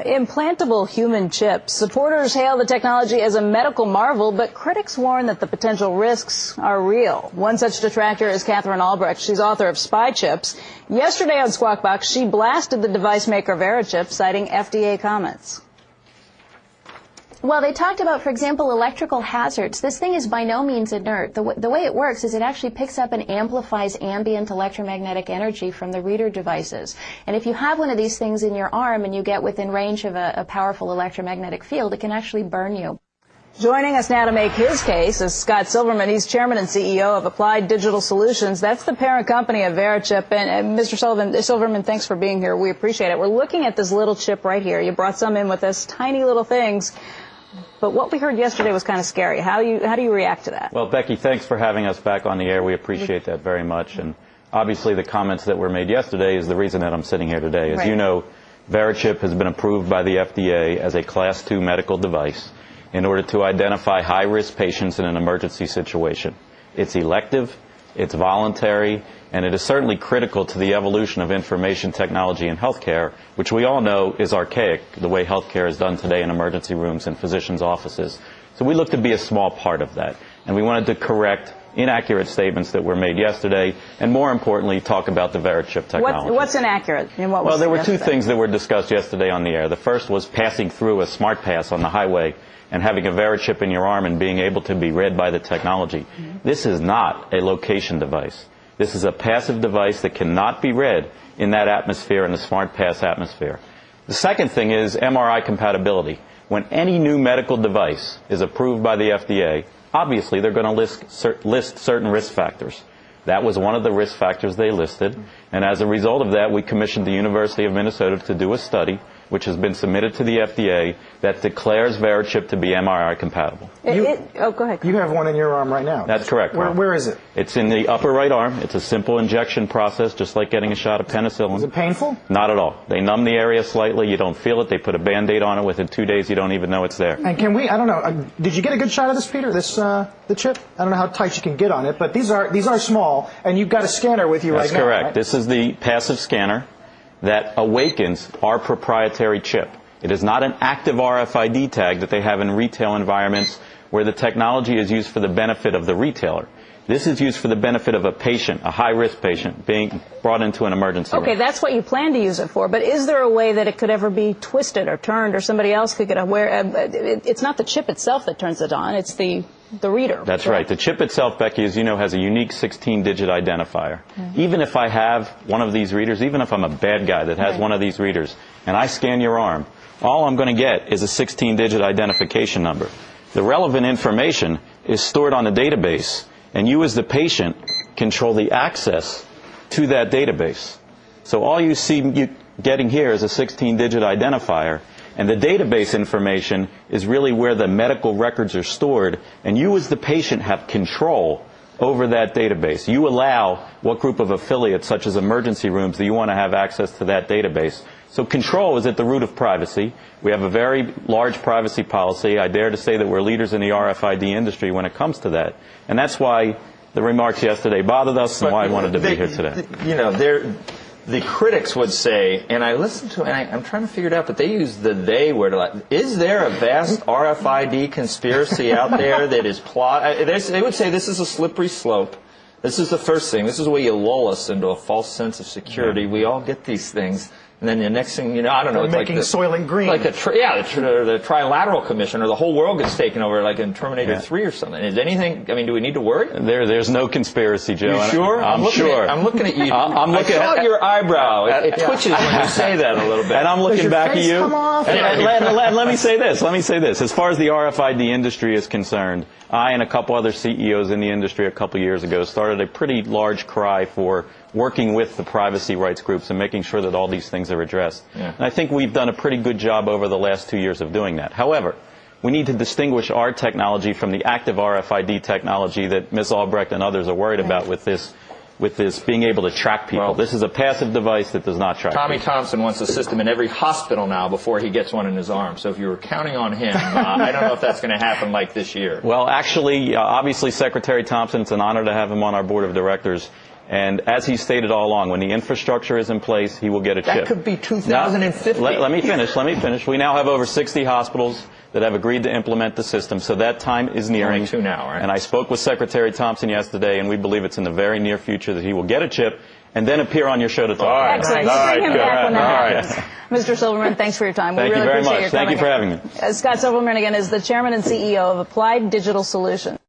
Implantable human chips. Supporters hail the technology as a medical marvel, but critics warn that the potential risks are real. One such detractor is Catherine Albrecht. She's author of Spy Chips. Yesterday on Squawkbox, she blasted the device maker Verichip, citing FDA comments. Well, they talked about, for example, electrical hazards. This thing is by no means inert. The way it works is it actually picks up and amplifies ambient electromagnetic energy from the reader devices. And if you have one of these things in your arm and you get within range of a powerful electromagnetic field, it can actually burn you. Joining us now to make his case is Scott Silverman. He's chairman and CEO of Applied Digital Solutions. That's the parent company of Verichip. And Mr. Silverman, thanks for being here. We appreciate it. We're looking at this little chip right here. You brought some in with us, tiny little things. But what we heard yesterday was kind of scary. How do you react to that? Well, Becky, thanks for having us back on the air. We appreciate that very much. And obviously the comments that were made yesterday is the reason that I'm sitting here today. As you know, Verichip has been approved by the FDA as a Class 2 medical device in order to identify high-risk patients in an emergency situation. It's elective, it's voluntary, and it is certainly critical to the evolution of information technology in healthcare, which we all know is archaic, the way healthcare is done today in emergency rooms and physicians' offices. So we look to be a small part of that. And we wanted to correct inaccurate statements that were made yesterday, and more importantly, talk about the Verichip technology. What's inaccurate? And what was well, there were yesterday? two things that were discussed yesterday on the air. The first was passing through a smart pass on the highway and having a Verichip in your arm and being able to be read by the technology. This is not a location device. This is a passive device that cannot be read in that atmosphere, in the smart pass atmosphere. The second thing is MRI compatibility. When any new medical device is approved by the FDA, obviously they're going to list certain risk factors. That was one of the risk factors they listed, and as a result of that, we commissioned the University of Minnesota to do a study, which has been submitted to the FDA, that declares Verichip to be MRI compatible. Oh, go ahead. You have one in your arm right now. That's correct. Where is it? It's in the upper right arm. It's a simple injection process, just like getting a shot of penicillin. Is it painful? Not at all. They numb the area slightly. You don't feel it. They put a Band-Aid on it. Within 2 days, you don't even know it's there. And can we, I don't know, did you get a good shot of this, Peter, the chip? I don't know how tight you can get on it, but these are small, and you've got a scanner with you right now. That's correct. Right? This is the passive scanner that awakens our proprietary chip. It is not an active RFID tag that they have in retail environments where the technology is used for the benefit of the retailer. This is used for the benefit of a patient, a high-risk patient, being brought into an emergency room. Okay, that's what you plan to use it for, but is there a way that it could ever be twisted or turned, or somebody else could get aware? It's not the chip itself that turns it on, it's the reader. That's right. The chip itself, Becky, as you know, has a unique 16-digit identifier. Even if I have one of these readers, even if I'm a bad guy that has one of these readers, and I scan your arm, all I'm going to get is a 16-digit identification number. The relevant information is stored on a database, and you as the patient control the access to that database. So all you see you getting here is a 16-digit identifier, and the database information is really where the medical records are stored, and you as the patient have control over that database. You allow what group of affiliates, such as emergency rooms, that you want to have access to that database. So control is at the root of privacy. We have a very large privacy policy. I dare to say that we're leaders in the RFID industry when it comes to that. And that's why the remarks yesterday bothered us and why I wanted to be here today. You know, the critics would say, and I listened to it, and I'm trying to figure it out, but they use the they word a lot. Is there a vast RFID conspiracy out there that is they would say this is a slippery slope. This is the first thing. This is where you lull us into a false sense of security. We all get these things. And then the next thing you know, I don't know, it's making like Soylent Green. Like the Trilateral Commission, or the whole world gets taken over, like in Terminator 3 or something. Is anything? I mean, do we need to worry? There's no conspiracy, Joe. You sure? I'm sure. I'm looking at you. I saw your eyebrow. It twitches when you say that a little bit. And I'm looking back at you. Come off? Let me say this. Let me say this. As far as the RFID industry is concerned, I and a couple other CEOs in the industry a couple years ago started a pretty large cry for working with the privacy rights groups and making sure that all these things are addressed. And I think we've done a pretty good job over the last 2 years of doing that. However, we need to distinguish our technology from the active RFID technology that Ms. Albrecht and others are worried about with this being able to track people. Well, this is a passive device that does not track Tommy people. Thompson wants a system in every hospital now before he gets one in his arm. So if you were counting on him, I don't know if that's going to happen like this year. Well, actually, obviously, Secretary Thompson, it's an honor to have him on our board of directors. And as he stated all along, when the infrastructure is in place, he will get a chip. That could be 2050. Now, let me finish. We now have over 60 hospitals that have agreed to implement the system, so that time is nearing. Only 2 now, right? And I spoke with Secretary Thompson yesterday, and we believe it's in the very near future that he will get a chip and then appear on your show to talk about it. Excellent. We'll bring him back when that happens. Mr. Silverman, thanks for your time. Thank you very much. Thank you for having me. Scott Silverman, again, is the chairman and CEO of Applied Digital Solutions.